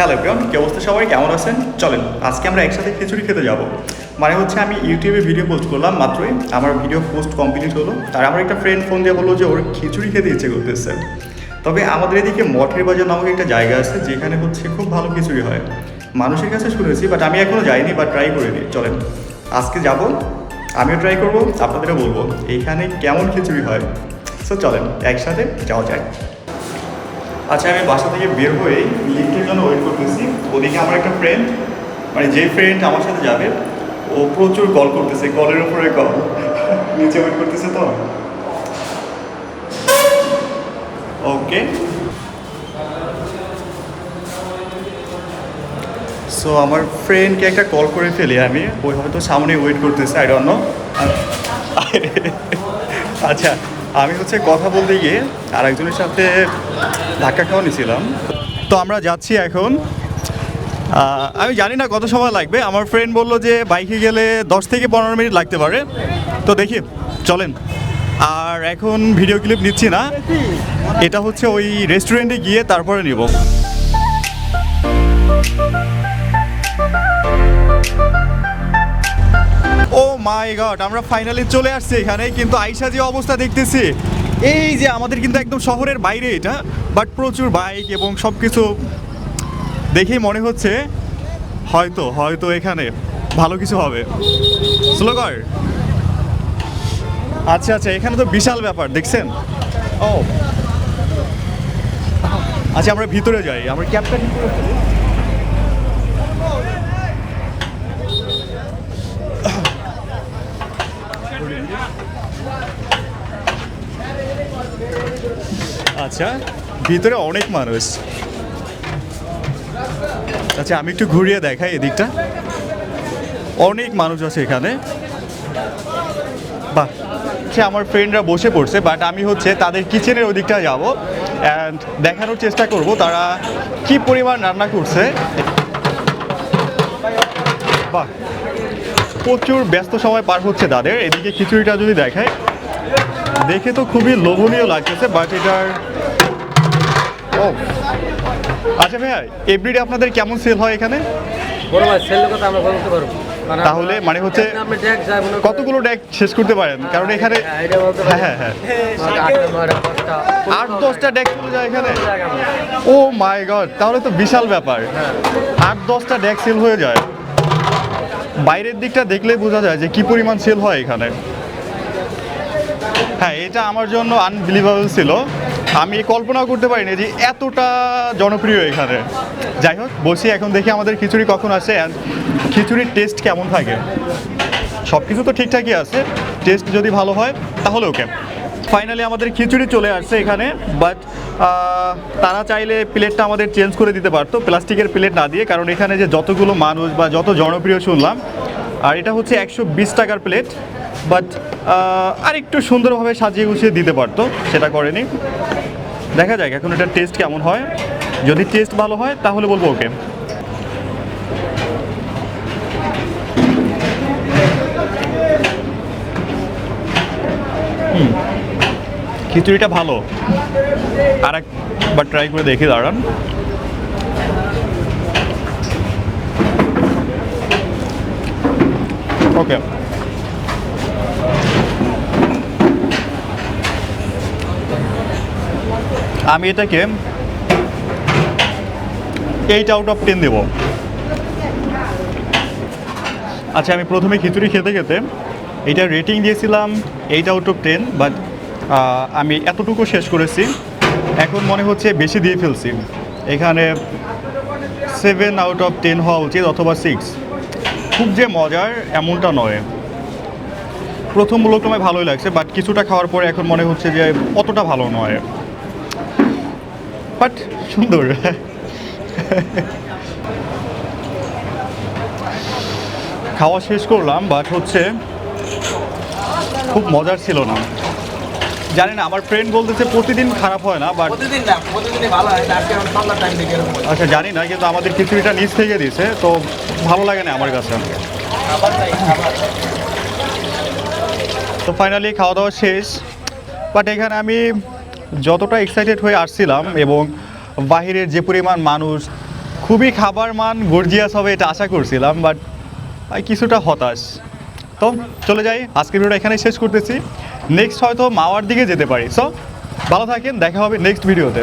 Hello everyone, কি অবস্থা সবাই, কেমন আছেন? চলেন আজকে আমরা একসাথে খিচুড়ি খেতে যাব। মানে হচ্ছে আমি ইউটিউবে ভিডিও পোস্ট করলাম মাত্রই, আমার ভিডিও পোস্ট কমপ্লিট হলো। আর আমার একটা ফ্রেন্ড ফোন দিয়ে বললো যে ওর খিচুড়ি খেতে ইচ্ছে করতেছে। তবে আমাদের এদিকে মঠের বাজার নামক একটা জায়গা আছে যেখানে হচ্ছে খুব ভালো খিচুড়ি হয়। মানুষের কাছে শুনেছি, বাট আমি এখনও যাইনি বা ট্রাই করিনি। চলেন আজকে যাব, আমিও ট্রাই করবো, আপনাদেরও বলবো এইখানে কেমন খিচুড়ি হয়। সো চলেন একসাথে যাওয়া যায়। আচ্ছা, আমি বাসা থেকে বের হয়েই লিফটের জন্য ওয়েট করতেছি। ওদিকে আমার একটা ফ্রেন্ড, মানে যে ফ্রেন্ড আমার সাথে যাবে, ও প্রচুর কল করতেছে, কলের উপরে কল, নিচে ওয়েট করতেছে তো। ওকে, সো আমার ফ্রেন্ডকে একটা কল করে ফেলি আমি, ওই হয়তো সামনে ওয়েট করতেছে, আই ডোন্ট নো। আচ্ছা, আমি হচ্ছে কথা বলতে গিয়ে আর একজনের সাথে ধাক্কা খাওয়া নিয়েছিলাম। তো আমরা যাচ্ছি এখন। আমি জানি না কত সময় লাগবে, আমার ফ্রেন্ড বললো যে বাইকে গেলে 10 থেকে 15 মিনিট লাগতে পারে। তো দেখি, চলেন। আর এখন ভিডিও ক্লিপ নিচ্ছি না, এটা হচ্ছে ওই রেস্টুরেন্টে গিয়ে তারপরে নিব। ও মাই গড, আমরা ফাইনালি চলে আসছি এখানে। কিন্তু আইসা যে অবস্থা দেখতেছি, এই যে আমাদের কিন্তু একদম শহরের বাইরে এটা, বাট প্রচুর বাইক এবং সব কিছু দেখেই মনে হচ্ছে হয়তো হয়তো এখানে ভালো কিছু হবে। স্লোগার, আচ্ছা আচ্ছা, এখানে তো বিশাল ব্যাপার দেখছেন। ও আচ্ছা, আমরা ভিতরে যাই, আমরা ক্যাবটা ঠিক করে ফেলি। আচ্ছা, ভিতরে অনেক মানুষ। আচ্ছা, আমি একটু ঘুরিয়ে দেখাই এদিকটা, অনেক মানুষ আছে এখানে। বাহ, সে আমার ফ্রেন্ডরা বসে পড়ছে, বাট আমি হচ্ছে তাদের কিচেনের ওই দিকটা যাবো অ্যান্ড দেখানোর চেষ্টা করব তারা কি পরিমাণ রান্না করছে। বাহ, প্রচুর ব্যস্ত সময় পার হচ্ছে তাদের। এদিকে খিচুড়িটা যদি দেখায়, দেখে তো খুবই লোভনীয় লাগতেছে, বাট এটার ও আচ্ছা ভাইয়া, এভরিডে আপনাদের কেমন সেল হয় এখানে? বড় ভাই সেলের কথা আমরা বলতে পারবো। তাহলে মানে হচ্ছে আপনি ডেক যাবেন কতগুলো ডেক শেষ করতে পারেন? কারণ এখানে হ্যাঁ হ্যাঁ 8-10টা ডেক চলে যায় এখানে। ও মাই গড, তাহলে তো বিশাল ব্যাপার। 8-10টা ডেক সেল হয়ে যায়। বাইরের দিকটা দেখলেই বোঝা যায় যে কি পরিমাণ সেল হয় এখানে। হ্যাঁ, এটা আমার জন্য আনবিলিভেবল ছিল। আমি কল্পনাও করতে পারিনি যে এতটা জনপ্রিয় এখানে। যাই হোক, বসি এখন, দেখি আমাদের খিচুড়ি কখন আসে অ্যান্ড খিচুড়ির টেস্ট কেমন থাকে। সব কিছু তো ঠিকঠাকই আছে, টেস্ট যদি ভালো হয় তাহলে ওকে। ফাইনালি আমাদের খিচুড়ি চলে আসছে এখানে, বাট তারা চাইলে প্লেটটা আমাদের চেঞ্জ করে দিতে পারতো, প্লাস্টিকের প্লেট না দিয়ে। কারণ এখানে যে যতগুলো মানুষ বা যত জনপ্রিয় শুনলাম, আর এটা হচ্ছে 120 টাকার প্লেট, বাট আর একটু সুন্দরভাবে সাজিয়ে গুছিয়ে দিতে পারতো, সেটা করেনি। দেখা যাক এখন এটার টেস্ট কেমন হয়। যদি টেস্ট ভালো হয় তাহলে বলবো ওকে। খিচুড়িটা ভালো, আর একবার ট্রাই করে দেখি, দাঁড়ান। ওকে, আমি এটাকে 8 আউট অফ 10 দেবো। আচ্ছা, আমি প্রথমে খিচুড়ি খেতে খেতে এইটা রেটিং দিয়েছিলাম 8 আউট অফ 10, বাট আমি এতটুকু শেষ করেছি। এখন মনে হচ্ছে বেশি দিয়ে ফেলছি। এখানে 7 আউট অফ 10 হওয়া উচিত, অথবা 6। খুব যে মজার এমনটা নয়। প্রথম মূলক্রমে ভালোই লাগছে, বাট কিছুটা খাওয়ার পরে এখন মনে হচ্ছে যে অতটা ভালো নয়, বাট সুন্দর। খাওয়া শেষ করলাম, বাট হচ্ছে খুব মজার ছিল না। জানি না, আমার ফ্রেন্ড বলতেছে প্রতিদিন খারাপ হয় না, বাট প্রতিদিন না, প্রতিদিনই ভালো হয়। আজকে আমি সন্ধ্যার টাইম থেকে এরকম হয়। আচ্ছা জানি না, কিন্তু আমাদের খিচুড়িটা নিচ থেকে দিয়েছে, তো ভালো লাগে না আমার কাছে। তো ফাইনালি খাওয়া দাওয়া শেষ, বাট এখানে আমি যতটা এক্সাইটেড হয়ে আসছিলাম এবং বাহিরের যে পরিমাণ মানুষ, খুবই খাবার মান গর্জিয়াস হবে এটা আশা করছিলাম, বাট কিছুটা হতাশ। তো চলে যাই, আজকের ভিডিওটা এখানেই শেষ করতেছি। নেক্সট হয়তো মাওয়ার দিকে যেতে পারি। সো ভালো থাকেন, দেখা হবে নেক্সট ভিডিওতে।